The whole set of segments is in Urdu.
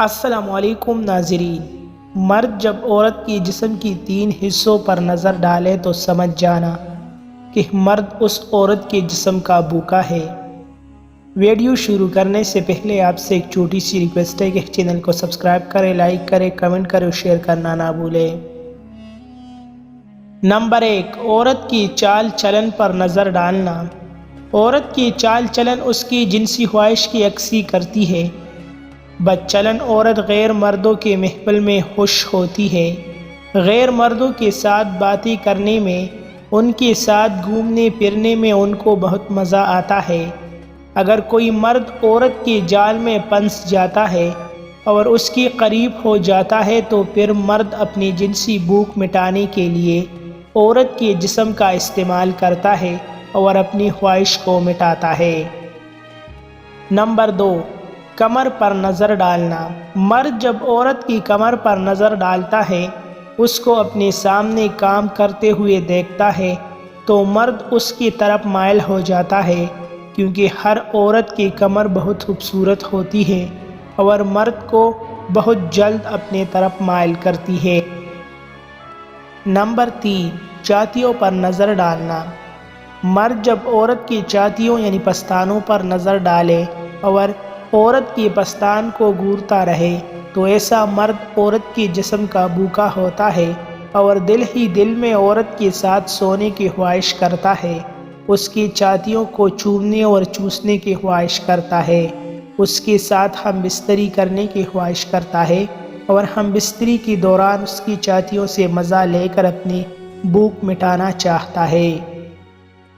السلام علیکم ناظرین، مرد جب عورت کی جسم کی 3 حصوں پر نظر ڈالے تو سمجھ جانا کہ مرد اس عورت کے جسم کا بھوکا ہے۔ ویڈیو شروع کرنے سے پہلے آپ سے ایک چھوٹی سی ریکویسٹ ہے کہ چینل کو سبسکرائب کریں، لائک کریں، کمنٹ کریں اور شیئر کرنا نہ بھولیں۔ نمبر 1، عورت کی چال چلن پر نظر ڈالنا۔ عورت کی چال چلن اس کی جنسی خواہش کی عکاسی کرتی ہے۔ بد چلن عورت غیر مردوں کے محفل میں خوش ہوتی ہے۔ غیر مردوں کے ساتھ باتیں کرنے میں، ان کے ساتھ گھومنے پھرنے میں ان کو بہت مزہ آتا ہے۔ اگر کوئی مرد عورت کے جال میں پھنس جاتا ہے اور اس کے قریب ہو جاتا ہے تو پھر مرد اپنی جنسی بھوک مٹانے کے لیے عورت کے جسم کا استعمال کرتا ہے اور اپنی خواہش کو مٹاتا ہے۔ نمبر 2، کمر پر نظر ڈالنا۔ مرد جب عورت کی کمر پر نظر ڈالتا ہے، اس کو اپنے سامنے کام کرتے ہوئے دیکھتا ہے تو مرد اس کی طرف مائل ہو جاتا ہے، کیونکہ ہر عورت کی کمر بہت خوبصورت ہوتی ہے اور مرد کو بہت جلد اپنے طرف مائل کرتی ہے۔ نمبر 3، چھاتیوں پر نظر ڈالنا۔ مرد جب عورت کی چھاتیوں یعنی پستانوں پر نظر ڈالے اور عورت کی پستان کو گھورتا رہے تو ایسا مرد عورت کے جسم کا بھوکا ہوتا ہے اور دل ہی دل میں عورت کے ساتھ سونے کی خواہش کرتا ہے، اس کی چھاتیوں کو چومنے اور چوسنے کی خواہش کرتا ہے، اس کے ساتھ ہم بستری کرنے کی خواہش کرتا ہے اور ہم بستری کے دوران اس کی چھاتیوں سے مزہ لے کر اپنی بھوک مٹانا چاہتا ہے۔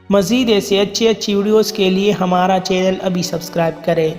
مزید ایسے اچھی ویڈیوز کے لیے ہمارا چینل ابھی سبسکرائب کریں۔